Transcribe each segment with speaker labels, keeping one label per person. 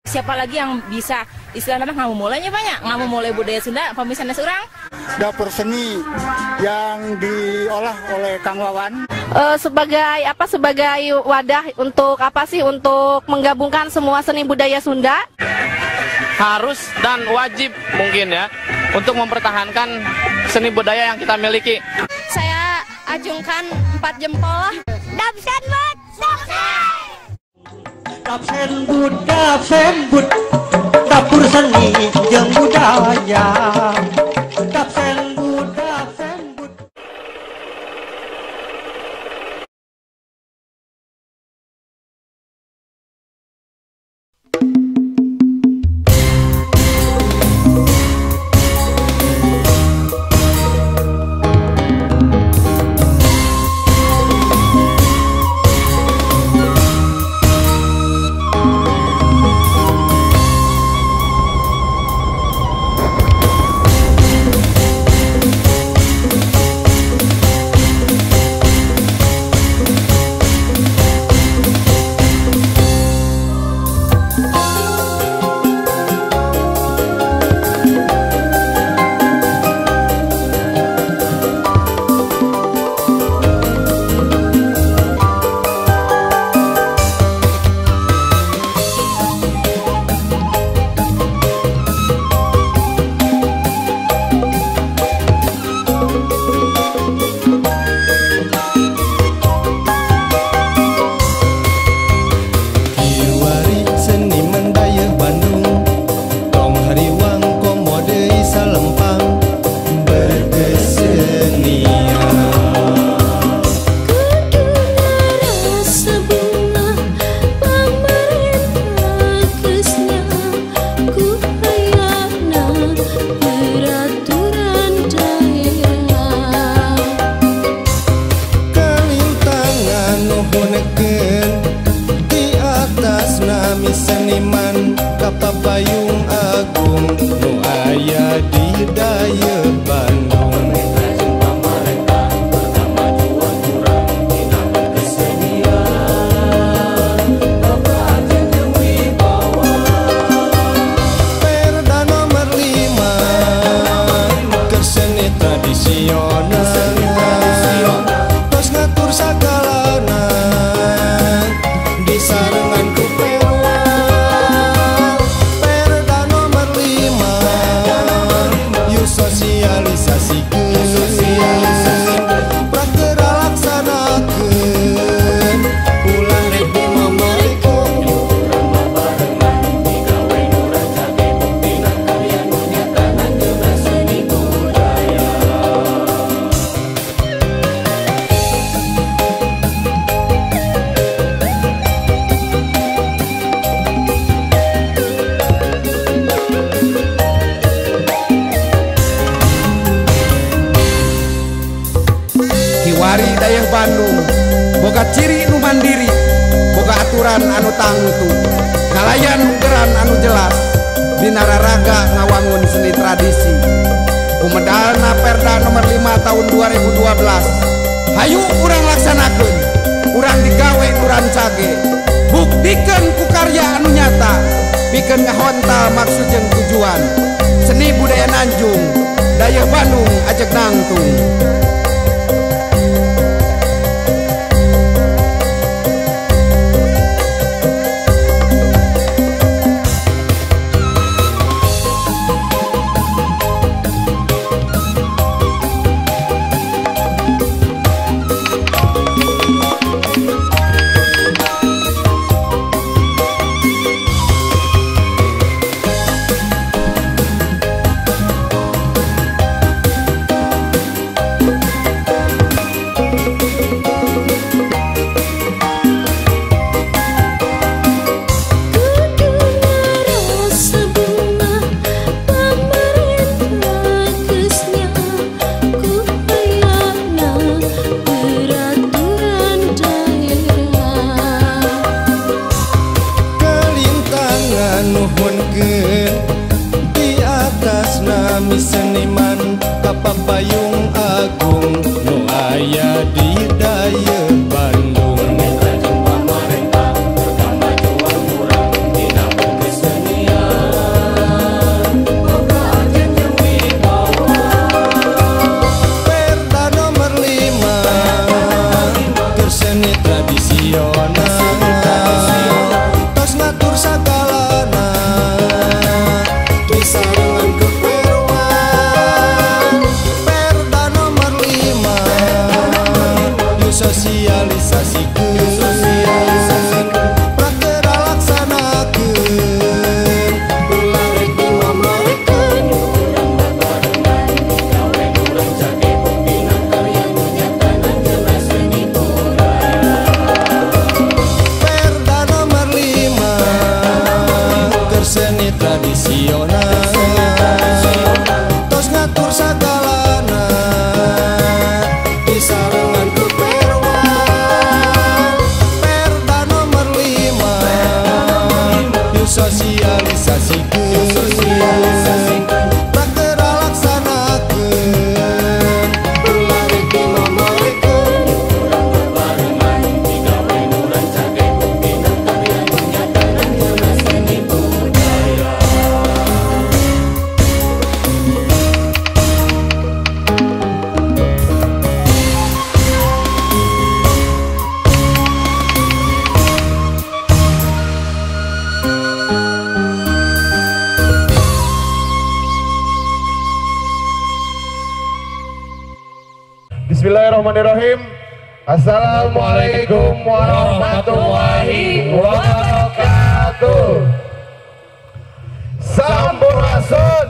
Speaker 1: Siapa lagi yang bisa istilahnya ngamumulainya banyak, ngamumulai budaya Sunda, pemisahannya seorang?
Speaker 2: Dapur seni yang diolah oleh Kang Wawan.
Speaker 3: Sebagai apa? Sebagai wadah untuk apa sih? Untuk menggabungkan semua seni budaya Sunda.
Speaker 4: Harus dan wajib mungkin ya untuk mempertahankan seni budaya yang kita miliki.
Speaker 3: Saya ajungkan 4 jempol lah. Dapsen bud,
Speaker 5: dapsen bud, dapur seni jeung budaya. Dapsen bud, dapsen bud.
Speaker 6: Seniman kapapayung agung nu aya di daya Bandung. Perda nomor 5 keseni tradisional tos ngatur sagalana disarengan ku
Speaker 7: Wari dayah Bandung boga ciri nu mandiri, boga aturan anu tangtu, ngalayan geran anu jelas, dinararaga ngawangun seni tradisi. Kumedalna Perda nomor 5 tahun 2012. Hayu urang laksanakeun, urang digawe urang cage, buktikeun ku karya anu nyata, pikeun ngahontal maksud jeung tujuan. Seni budaya Nanjung, dayah Bandung ajeg nangtung.
Speaker 6: sosialisasikeun tak terlaksanakeun ulari pinonorekeun urang bebarengan digawe nu rancage buktina karya nyata dan seni budaya.
Speaker 8: Bismillahirrahmanirrahim. Assalamualaikum warahmatullahi wabarakatuh. Sampurasun.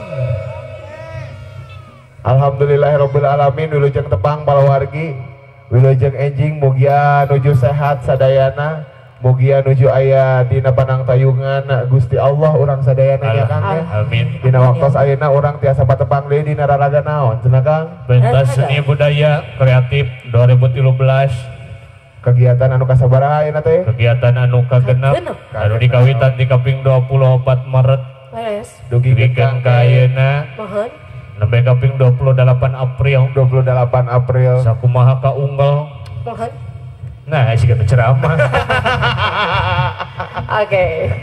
Speaker 8: Alhamdulillahirabbil alamin. Wilujeng tepang palawargi, wilujeng enjing mugia nuju sehat sadayana, mugia nuju aya dina panang tayungan Gusti Allah urang sadayana ya Kang ya.
Speaker 9: Amin.
Speaker 8: Dina waktos ayeuna urang tiasa patepang deui dina raraga naon cenah Kang?
Speaker 9: Pentas seni budaya kreatif 2013.
Speaker 8: Kegiatan anu kasabaraha ayeuna teh?
Speaker 9: Kegiatan anu kagenep anu dikawitan di kaping 24 Maret.
Speaker 8: Dugi
Speaker 9: Dikeun ka ayeuna.
Speaker 3: Mohon.
Speaker 9: Nembe kaping 28 April.
Speaker 8: 28 April.
Speaker 9: Sakumaha ka unggal.
Speaker 3: Mohon.
Speaker 9: Nah, sih kan ceramah.
Speaker 3: Oke.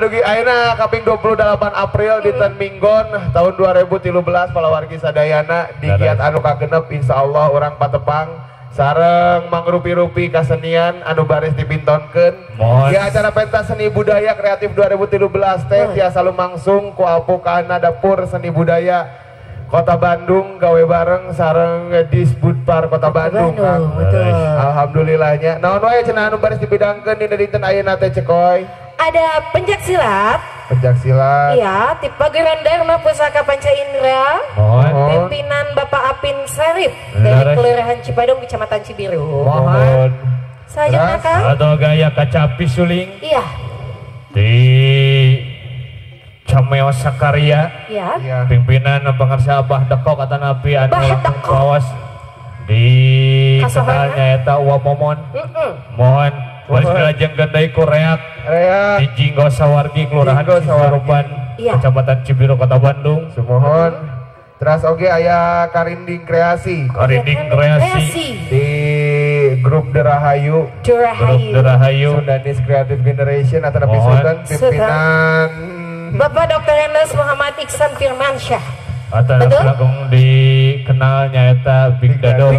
Speaker 8: Dugi ayeuna kaping 28 April dinten Minggon tahun 2013 palawargi sadayana digiat anu kagenep insyaallah urang patepang sareng mangrupi-rupi kasenian anu baris dipintonkeun di acara pentas seni budaya kreatif 2013 teh tiasa lumangsung ku Alpukana Dapur Seni Budaya Kota Bandung gawe bareng sareng Disbudpar Kota Bandung Kang. Alhamdulillahnya. Naon wae cenah anu baris dipidangkeun dina dinten ayeuna teh Cekoy?
Speaker 10: Ada pencak silat.
Speaker 8: Pencak silat.
Speaker 10: Iya, tipe Gerandarma Pusaka Panca Indra. Pimpinan Bapak Apin Sarif dari Kelurahan Cipadung, Kecamatan Cibiru.
Speaker 8: Mohon.
Speaker 10: Selanjutnya Kang.
Speaker 9: Atau gaya kacapi suling.
Speaker 10: Iya.
Speaker 9: Di Cameo Sakarya.
Speaker 10: Iya.
Speaker 9: Pimpinan pengarsa Abah Dekok atau Nabi anu langsung kawas di kenalnya eta Uwa Momon. Mohon wes kelajeng gendai ku reak di Jinggo Sawargi Kelurahan Cisarupan Kecamatan Cibiru Kota Bandung.
Speaker 8: Semohon. Terus oke aya Karinding Kreasi.
Speaker 9: Karinding Kreasi
Speaker 8: di grup Derahayu.
Speaker 9: Grup Derahayu.
Speaker 8: Sundanis Creative Generation atau Nabi Sultan pimpinan
Speaker 10: Bapak Dr. Enes Muhammad Iksan Firmansyah.
Speaker 9: Atau langsung dikenalnya eta Big Dado.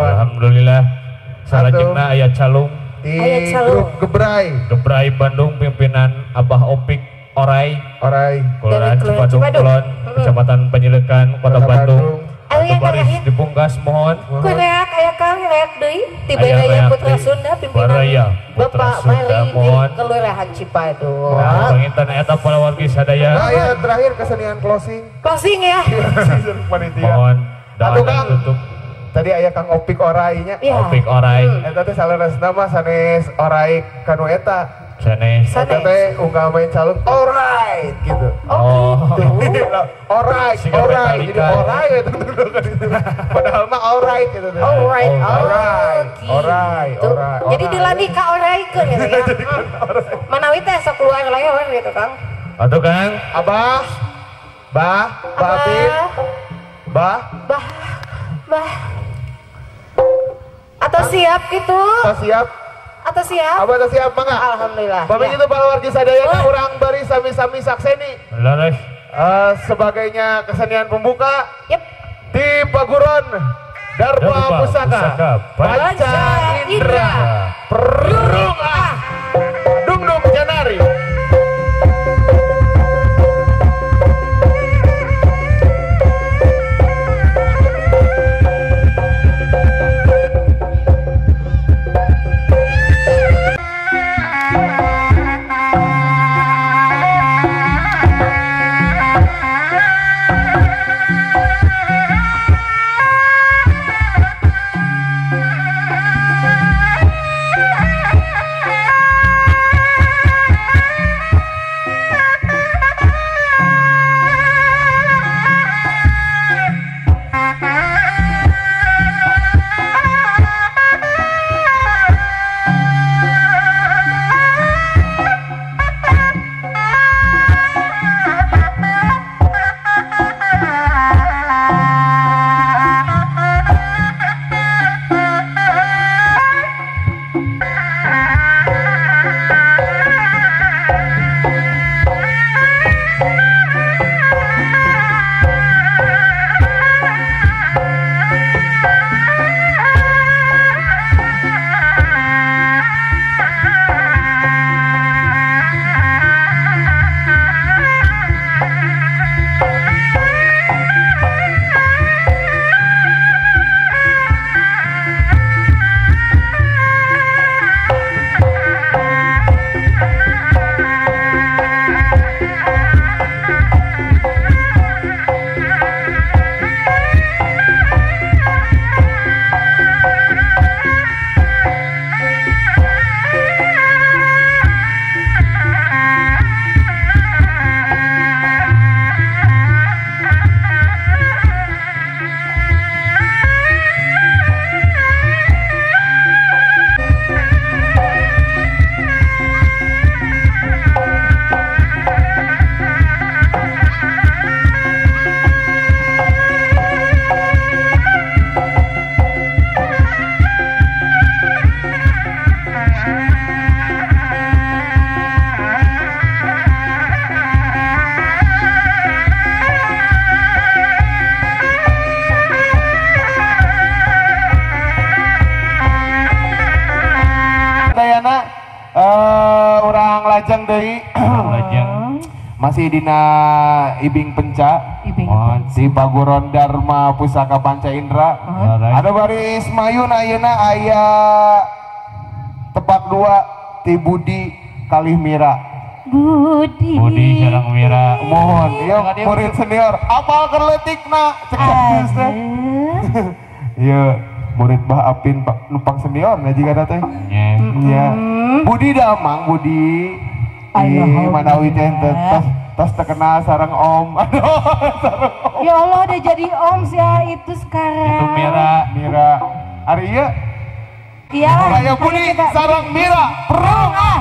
Speaker 9: Alhamdulillah. Salajengna aya calung
Speaker 8: di grup
Speaker 9: Gebrai Bandung pimpinan Abah Opik Orai Kelurahan Cipadung Kulon Kecamatan Penyelengan Kota Bandung. Atu baris dipungkas mohon.
Speaker 10: Kureak aya Kang reak deui ti Baraya Putra Sunda pimpinan Bapak Mali di Kelurahan Cipadung.
Speaker 9: Panginten eta palawargi sadaya.
Speaker 8: Aya terakhir kesenian closing.
Speaker 10: Closing ya.
Speaker 9: Mohon doa tutup.
Speaker 8: Tadi aya Kang Opik Orai nya.
Speaker 9: Opik Orai.
Speaker 8: Eta teh saleresna mah sanes Orai kanu eta.
Speaker 9: Sanes.
Speaker 8: Eta teh unggal main calung alright gitu. Alright. Jadi alright. Padahal mah alright gitu. Alright.
Speaker 10: Jadi dilani ka oraikeun ya. Manawi teh sok keluar lawan gitu Kang.
Speaker 9: Atuh Kang.
Speaker 8: Abah. Apin. Bah.
Speaker 10: Atau siap gitu? Atau siap?
Speaker 8: Abah atau siap mangga?
Speaker 10: Alhamdulillah.
Speaker 8: Bapak itu palawargi sadaya urang bari sami-sami sakseni.
Speaker 9: Laras.
Speaker 8: Sebagainya kesenian pembuka. Di Paguron Darma Pusaka Panca Indra Perung Dung Janari. Urang lajeng deui.
Speaker 9: Lajeng.
Speaker 8: Masih dina Ibing Penca. Di Paguron Dharma Pusaka Panca Indra. Ada baris mayun ayeuna aya tepak 2 ti Budi Kalih Mira.
Speaker 9: Budi Sarang Mira.
Speaker 8: Mohon, ieu murid senior. Apal keleutikna cek geus teh. Ieu murid Bah Apin numpang senior na jiga teh. Nya. Budi Damang Budi. Manawi teh tas terkenal sareng Om. Aduh, sareng Om.
Speaker 10: Ya Allah udah jadi Om sih ya itu sekarang.
Speaker 9: Itu Mira.
Speaker 8: Ari ieu.
Speaker 10: Iya.
Speaker 8: Aya Budi sareng Mira. Perang ah.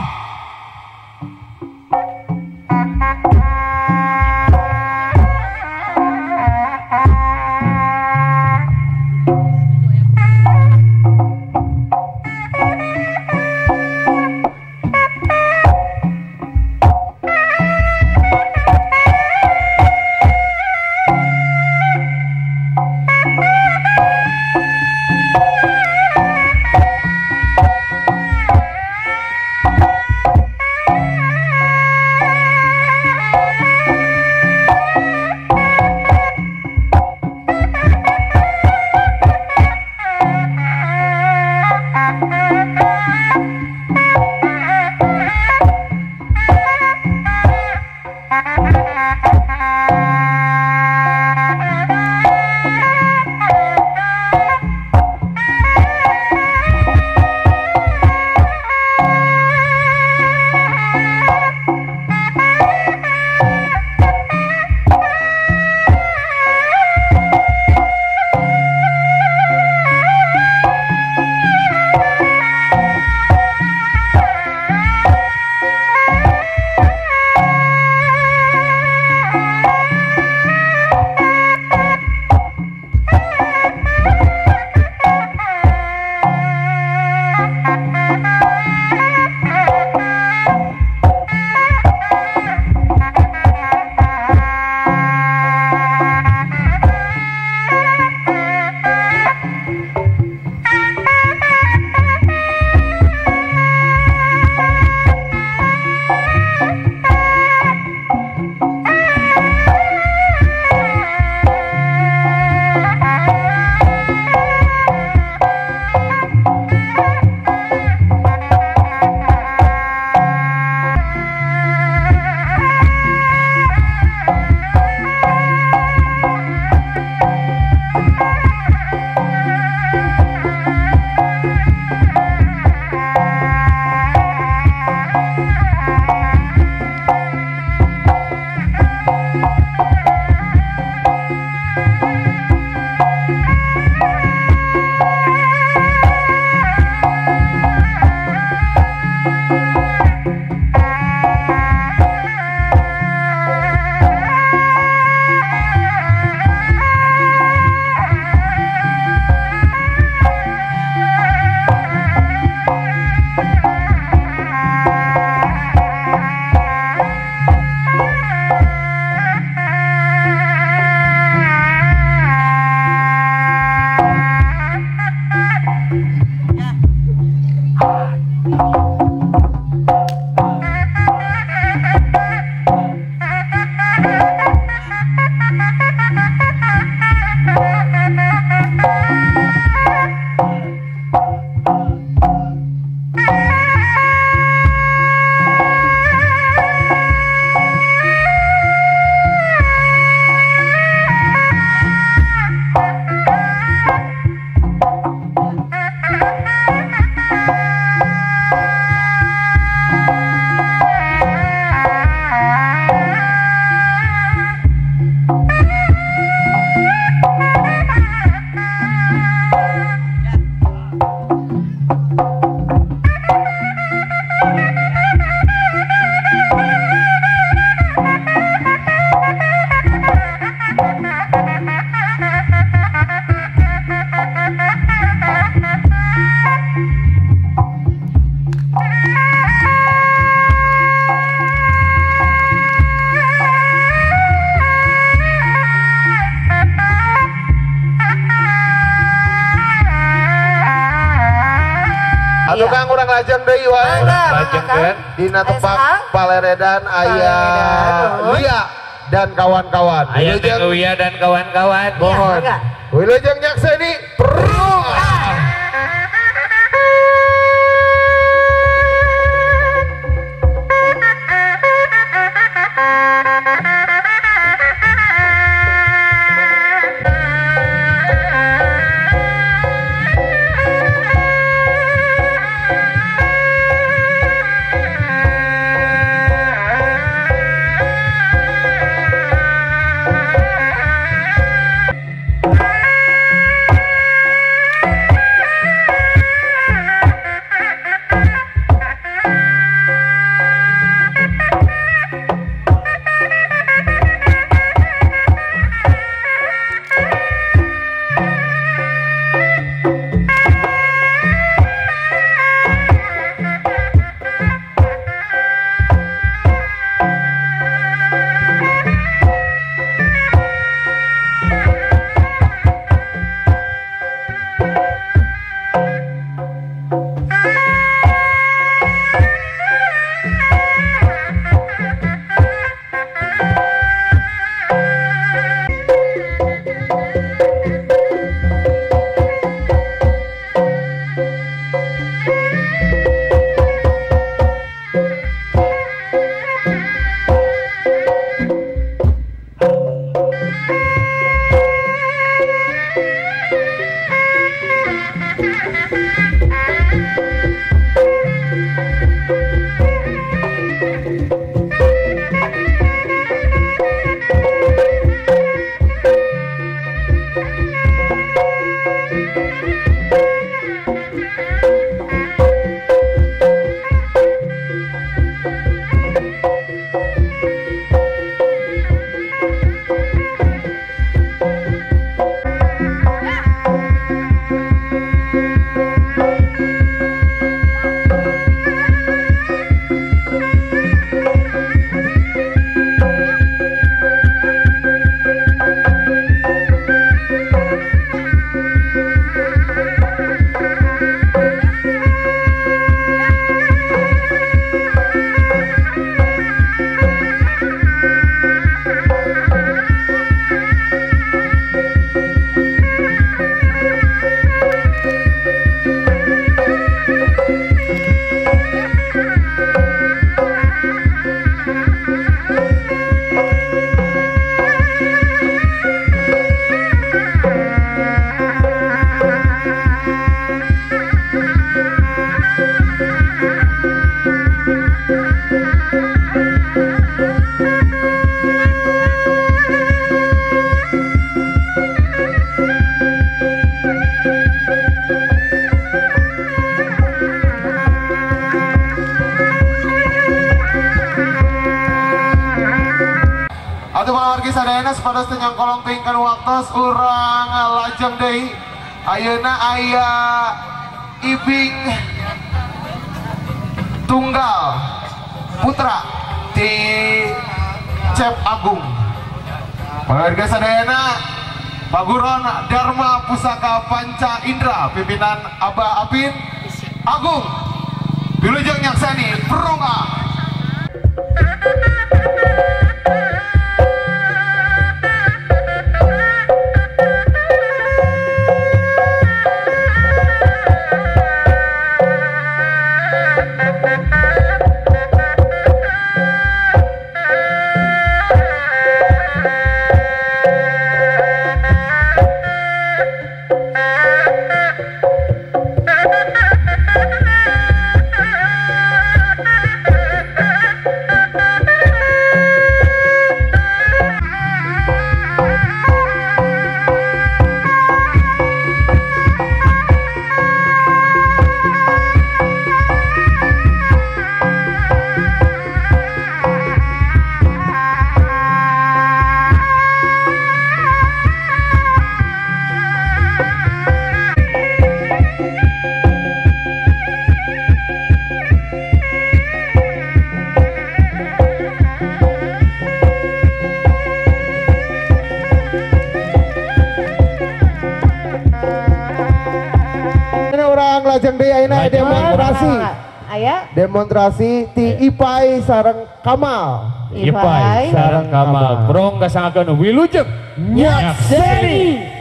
Speaker 8: lajeng deui wae.
Speaker 9: Lajeng kan.
Speaker 8: Dina tempat Paleredan aya Lia dan kawan-kawan.
Speaker 9: Aya Teh Uya dan kawan-kawan.
Speaker 8: Mohon. Wilujeng nyakseni perung. Sadayana sepados tenyang kolong tingkan waktos urang lajeng deui. Ayeuna aya Ibing tunggal putra di Cep Agung. Pawarga sadayana Paguron Dharma Pusaka Panca Indra pimpinan Abah Apin Agung wilujeng nyaksani perunga. Lajeng deui ayeuna demonstrasi
Speaker 10: aya
Speaker 8: demonstrasi ti Ipai sareng Kamal.
Speaker 9: Ipai sareng Kamal. Brong kasangakeun Wilujeng Nyakseni.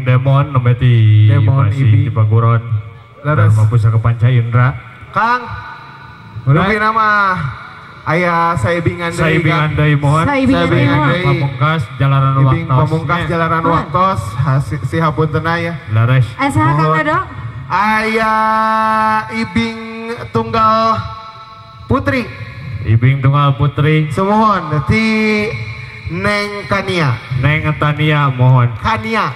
Speaker 9: Demon nometi masih di Paguron dan Pusaka Panca Indra.
Speaker 8: Kang, Rupi nama ayah Saibing Andai
Speaker 9: mohon. Saibing Andai Pamungkas Jalanan Waktos.
Speaker 8: Pamungkas Jalanan Waktos si hapuntenna ya.
Speaker 9: Lares.
Speaker 10: Asa Kang Dodong.
Speaker 8: Ayah Ibing Tunggal Putri.
Speaker 9: Ibing Tunggal Putri.
Speaker 8: Semohon ti Neng Kania.
Speaker 9: Neng Tania mohon.
Speaker 8: Kania.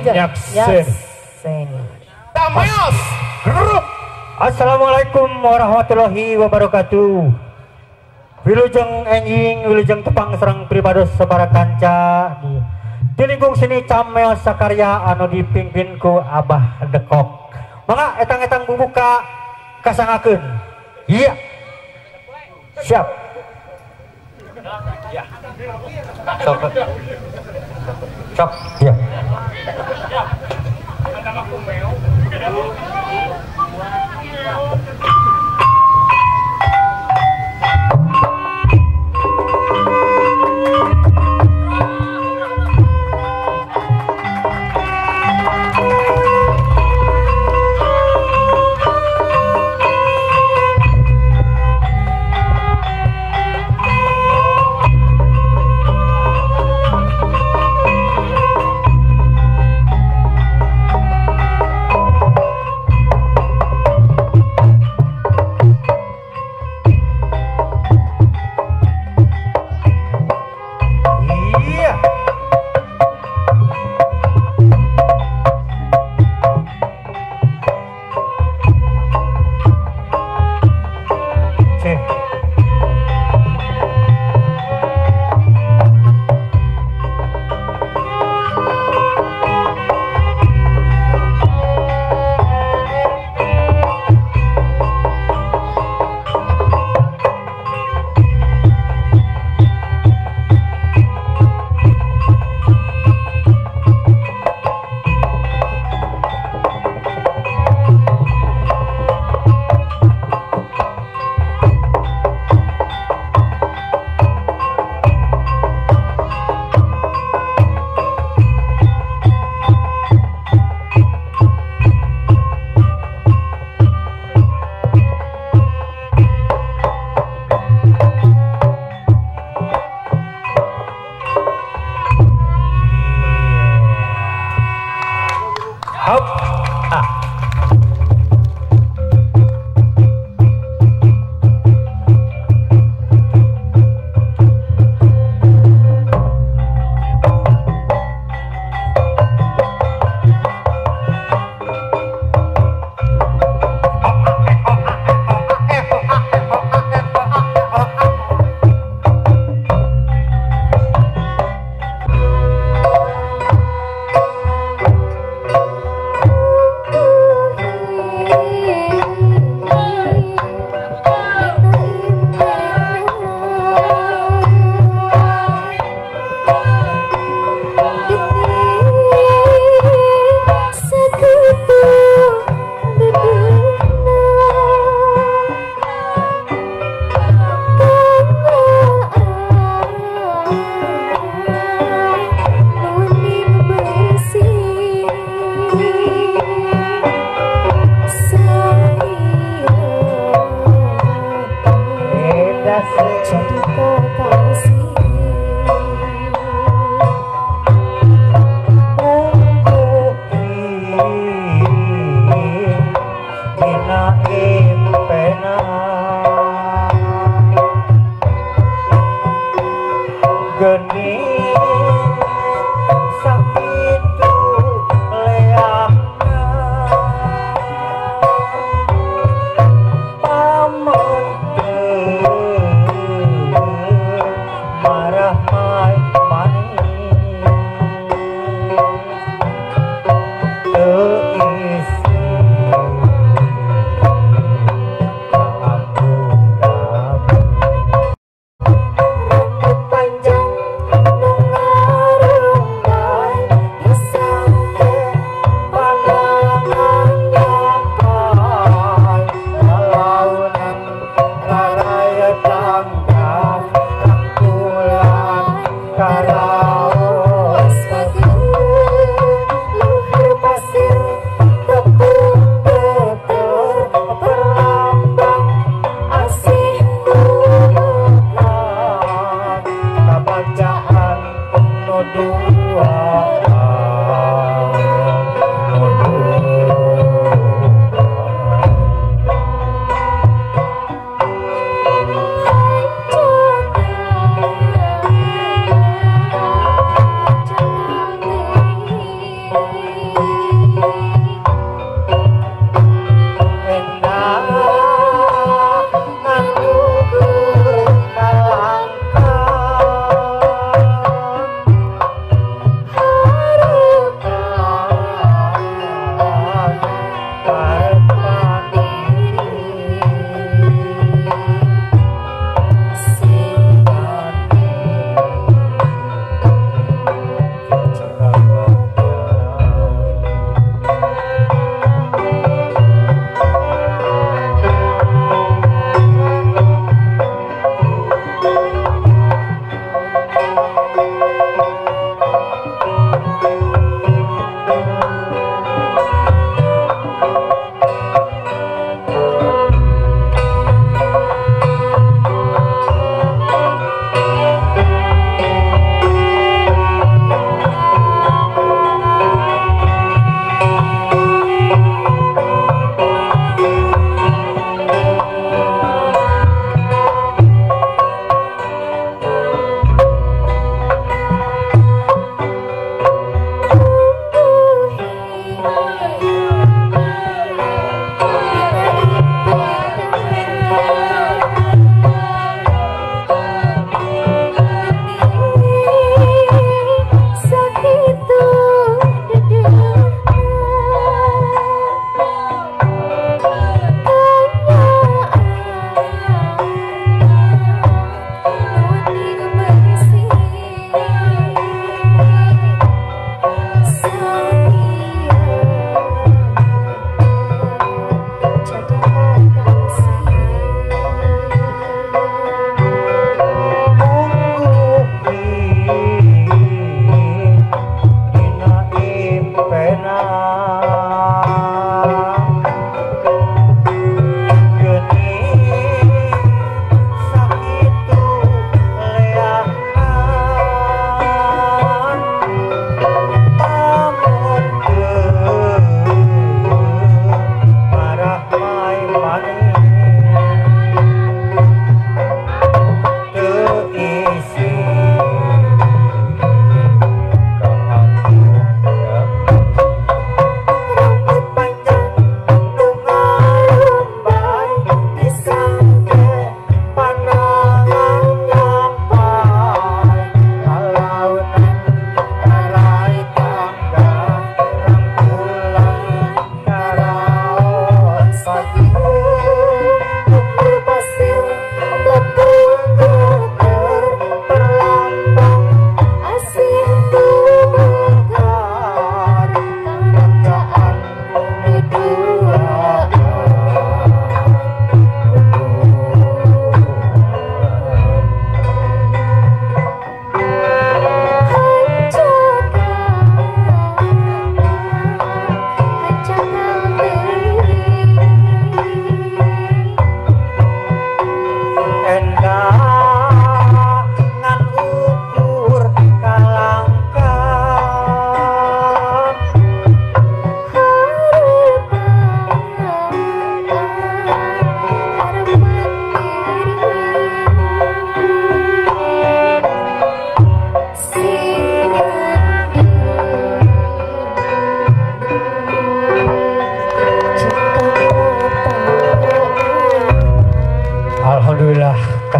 Speaker 10: Nyakseni.
Speaker 9: Tamayos Grup. Assalamualaikum warahmatullahi wabarakatuh. Wilujeng enjing, wilujeng tepang serang pribados sabarakanca
Speaker 5: di lingkung seni camel sakarya anu dipimpin ku Abah Dekok. Mangga etang-etang bubuka kasangakeun. Iya. Siap. Ya. Sok. Sok. Ya.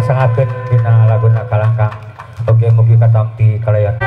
Speaker 5: ngasangakeun dina laguna kalangkang oge mugi katampi kalayan.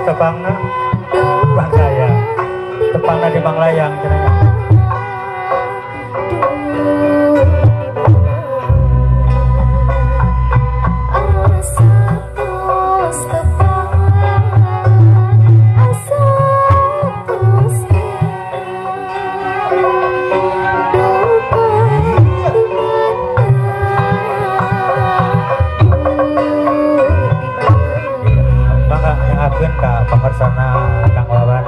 Speaker 5: Tepangna Banglayang, tepangna di Banglayang cenah. Ka pakersana Kang Wawan.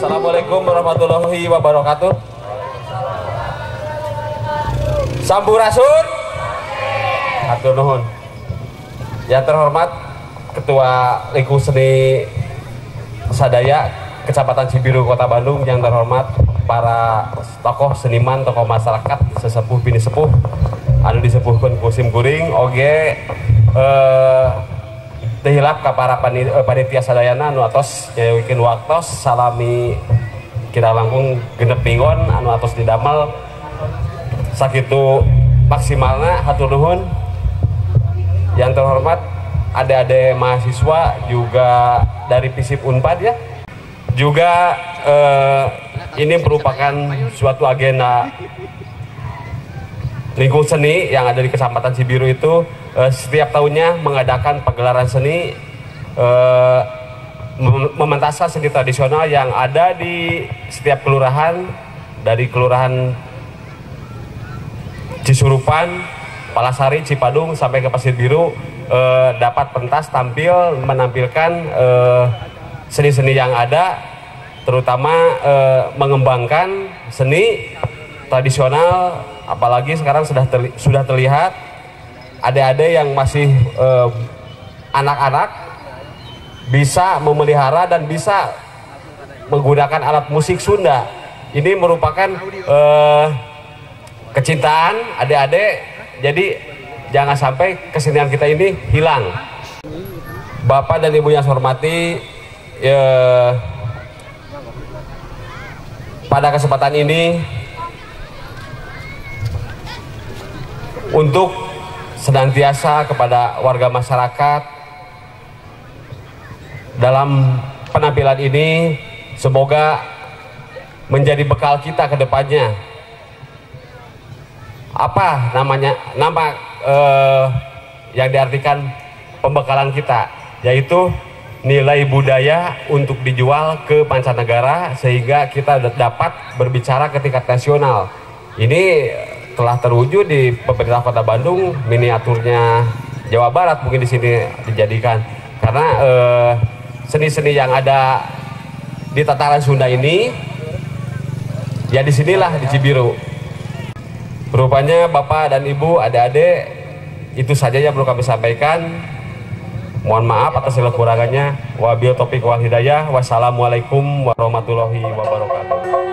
Speaker 11: Assalamualaikum warahmatullahi wabarakatuh. Sampurasun. Hatur nuhun. Yang terhormat Ketua Lingkup Seni Sadaya Kecamatan Cibiru Kota Bandung, yang terhormat para tokoh seniman, tokoh masyarakat, sesepuh bini sepuh anu disepuhkeun ku sim kuring oge tehilap ka para panitia sadayana anu atos nyaeukeun waktos salami kira langkung genep minggon anu atos didamel sakitu maksimalna. Hatur nuhun. Yang terhormat adik-adik mahasiswa juga dari FISIP Unpad ya, juga ini merupakan suatu agenda lingkup seni yang ada di Kecamatan Cibiru itu setiap tahunnya mengadakan pagelaran seni mementaskan seni tradisional yang ada di setiap kelurahan, dari kelurahan Cisurupan, Palasari, Cipadung sampai ke Pasir Biru dapat pentas tampil menampilkan seni-seni yang ada, terutama mengembangkan seni tradisional. Apalagi sekarang sudah terlihat adik-adik yang masih anak-anak bisa memelihara dan bisa menggunakan alat musik Sunda. Ini merupakan kecintaan adik-adik, jadi jangan sampai kesenian kita ini hilang. Bapak dan Ibu yang saya hormati, pada kesempatan ini untuk senantiasa kepada warga masyarakat dalam penampilan ini, semoga menjadi bekal kita ke depannya apa nama yang diartikan pembekalan kita, yaitu nilai budaya untuk dijual ke mancanegara sehingga kita dapat berbicara ke tingkat nasional. Ini telah terwujud di pemerintah Kota Bandung, miniaturnya Jawa Barat mungkin di sini dijadikan, karena seni-seni yang ada di tataran Sunda ini ya disinilah di Cibiru. Rupanya Bapak dan Ibu, adik-adik, itu saja yang perlu kami sampaikan. Mohon maaf atas segala kurangannya. Wabil taufiq wal hidayah. Wassalamualaikum warahmatullahi wabarakatuh.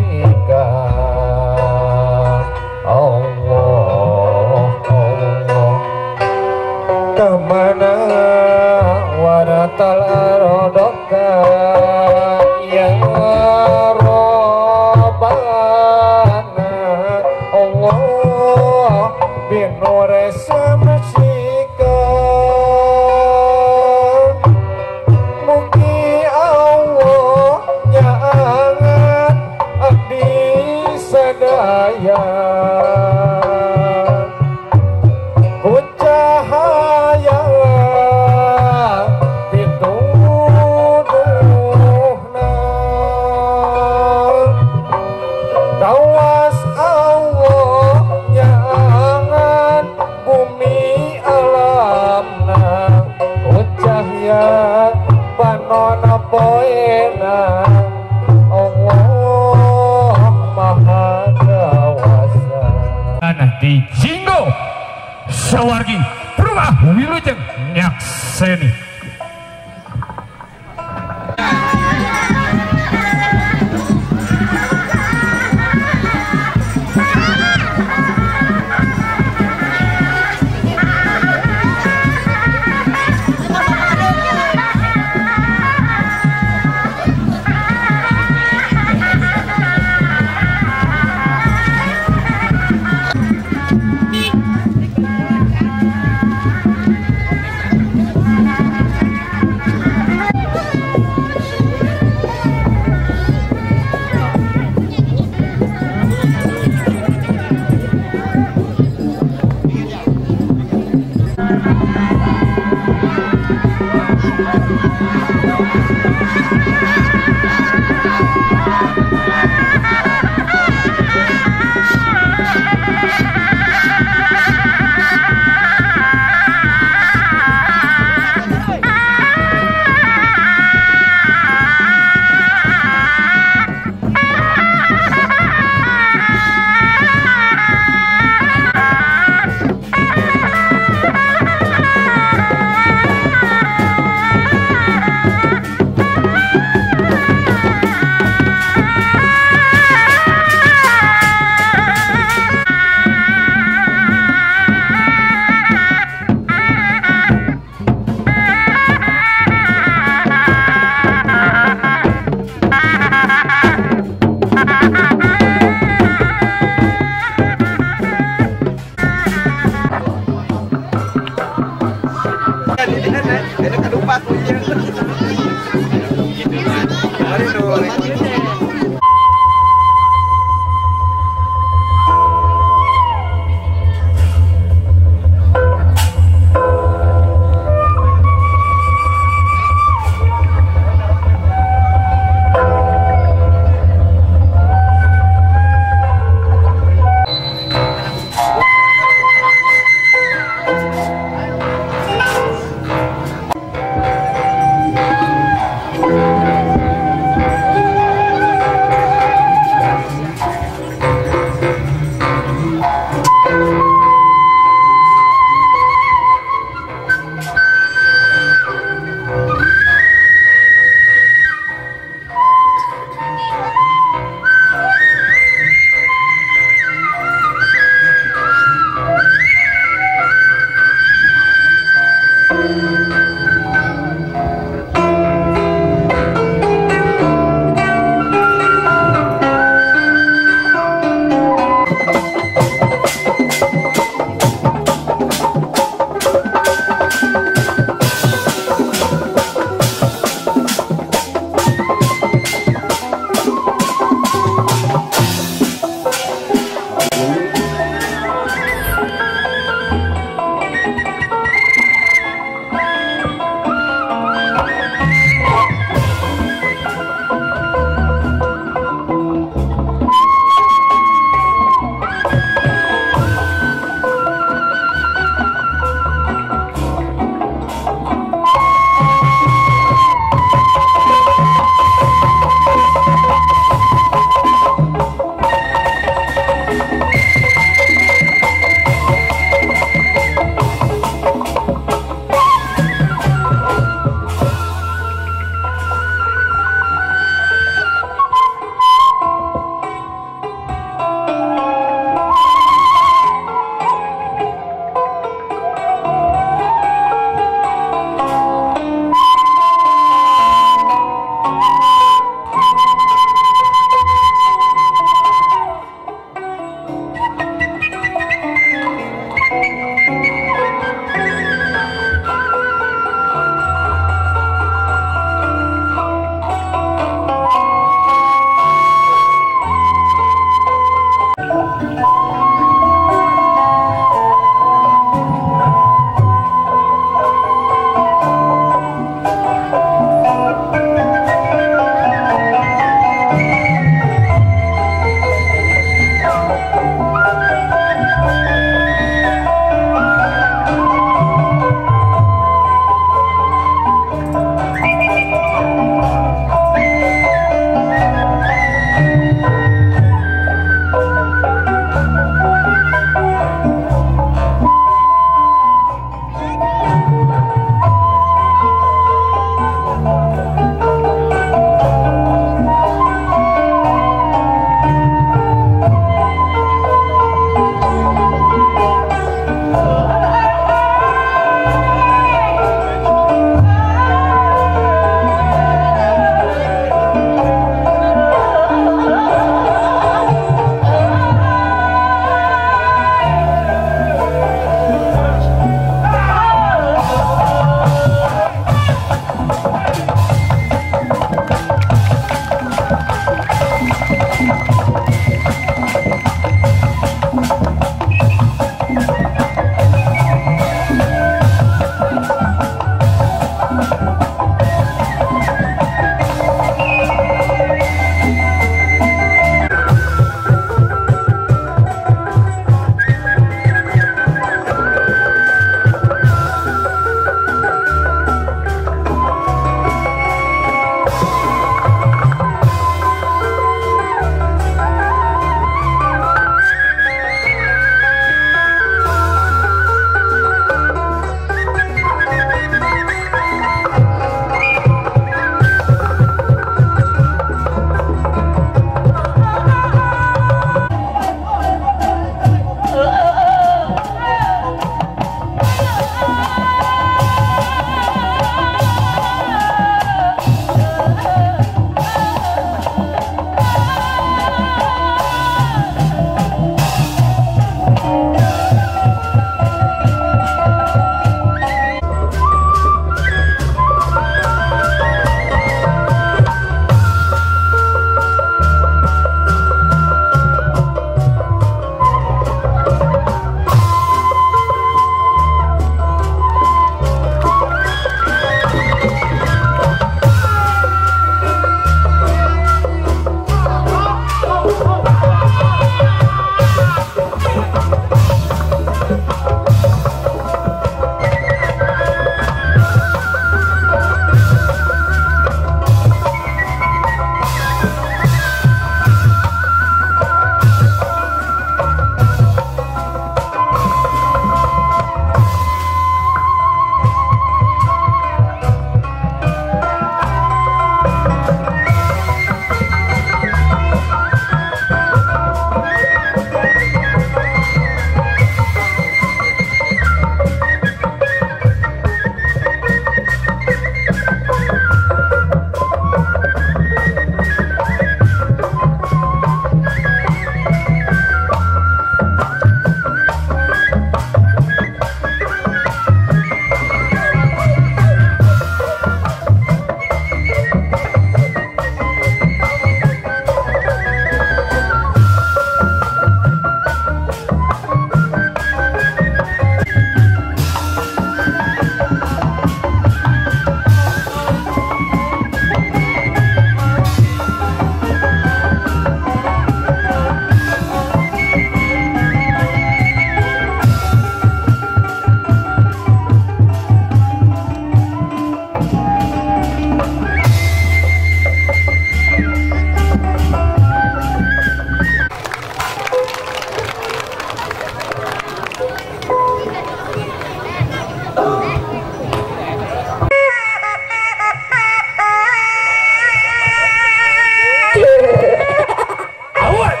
Speaker 5: Awas.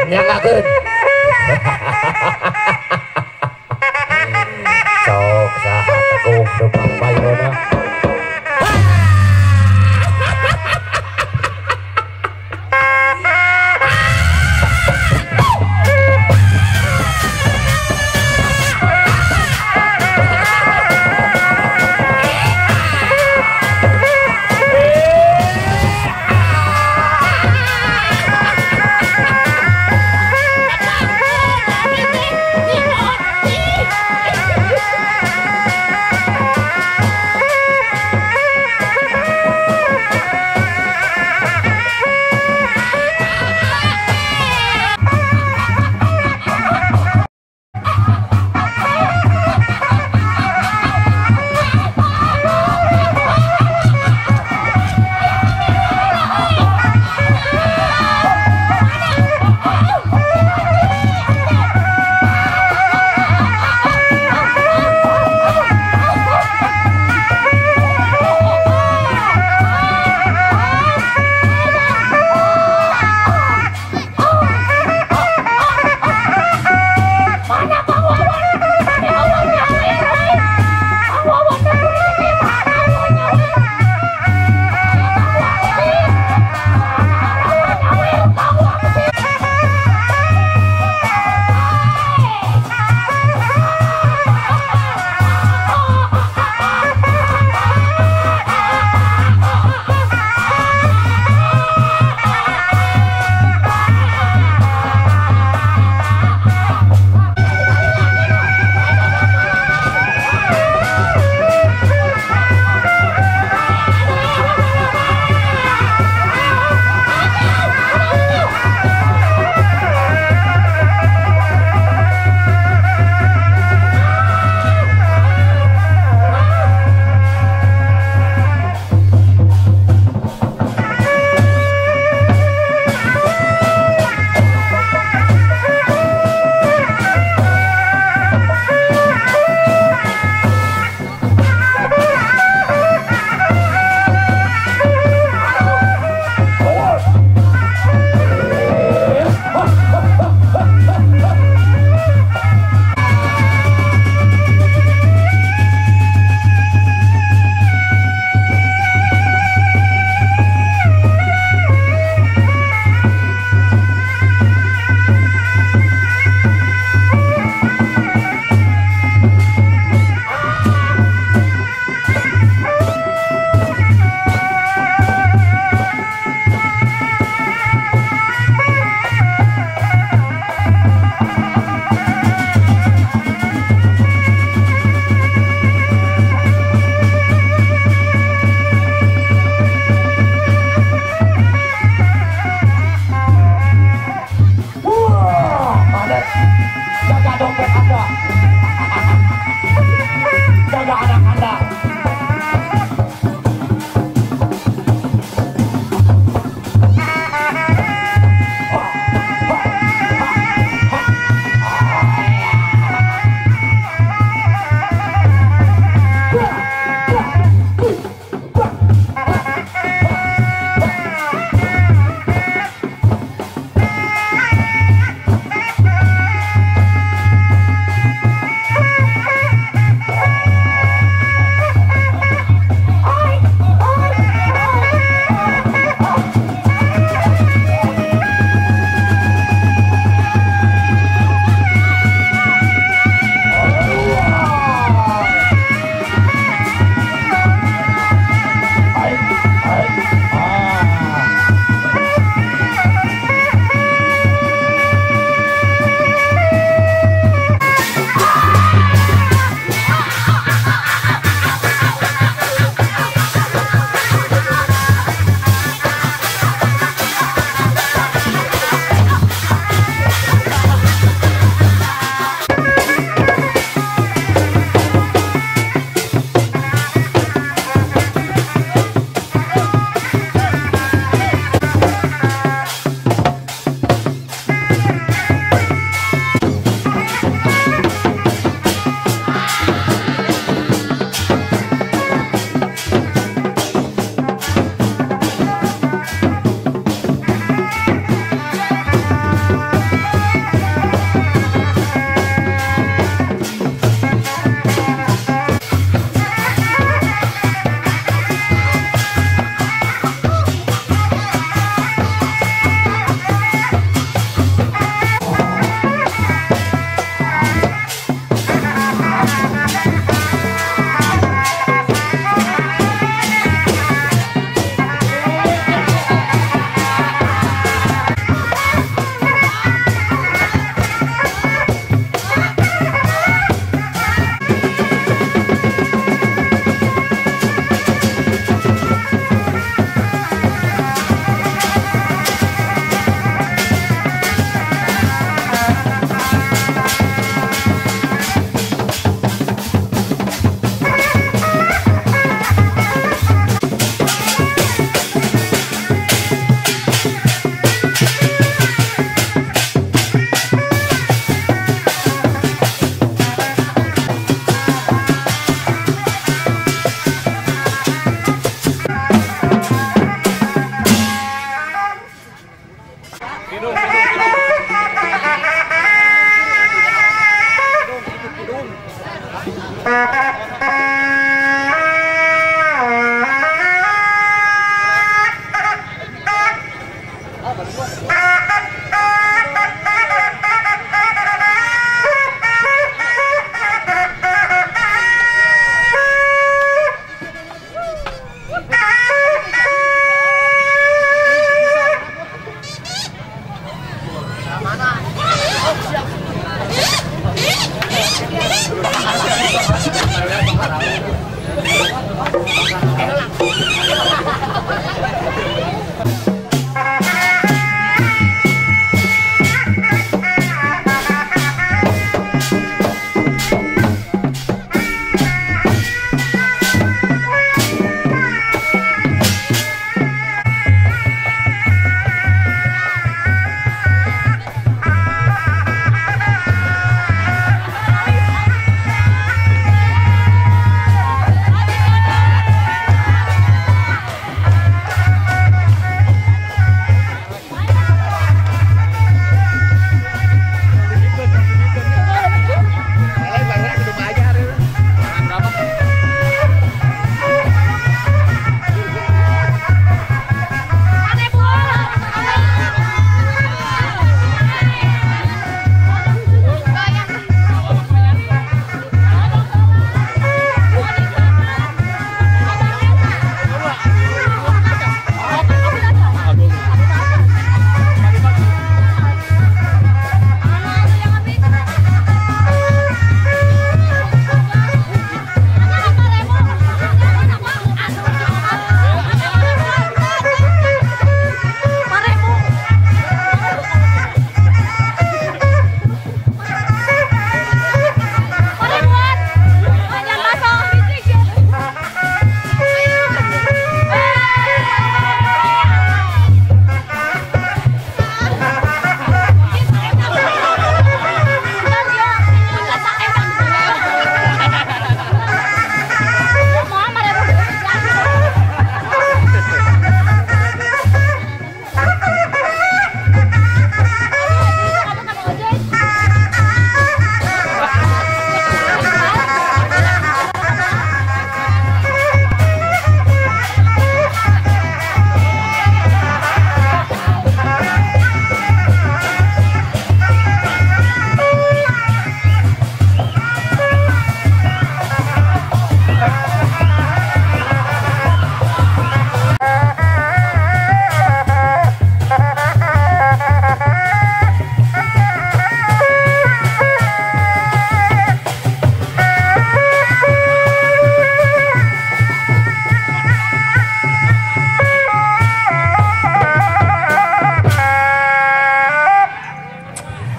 Speaker 5: Nyangakeun. Sok saha teguh depan bayona.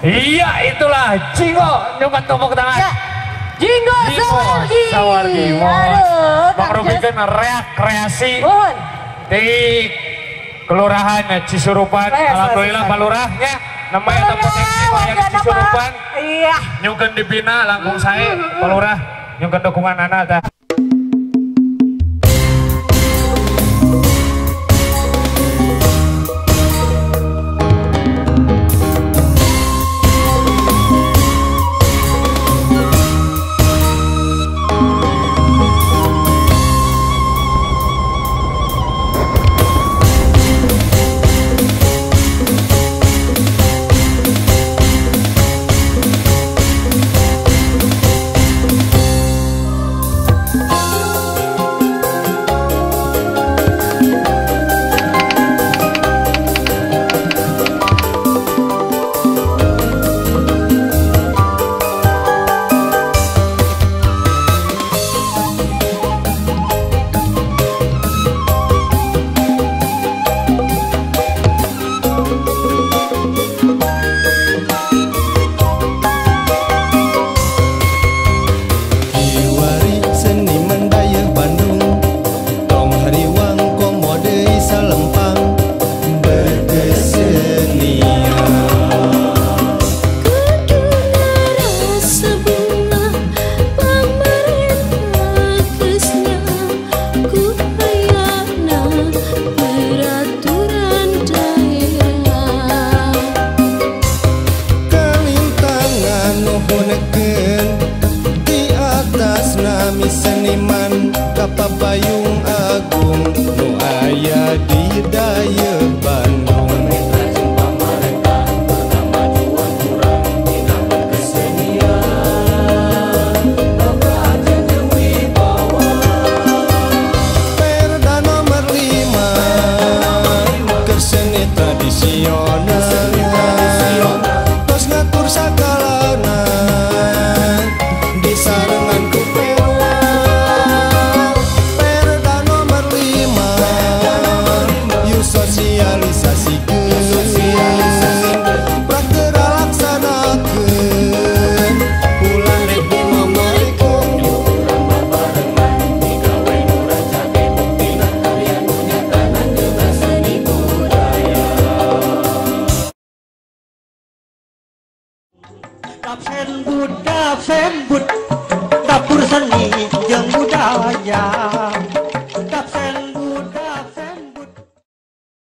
Speaker 9: Iya, itulah Jingo nyukan tepuk tangan.
Speaker 10: Ya. Jingo Sawargi.
Speaker 9: Mohon mengrubihkan rekreasi di Kelurahan Cisurupan. Alhamdulillah Pak Lurahnya namanya potensi yang Cisurupan.
Speaker 10: Iya.
Speaker 9: Nyukan dibina langkung saya Pak Lurah nyukan dukungan anak.
Speaker 6: Mayoritas nami seniman Kapapayung Agung nu aya di daya Bandung. Perda nomor 5 keseni tradisional tos ngatur sakalana di sarengan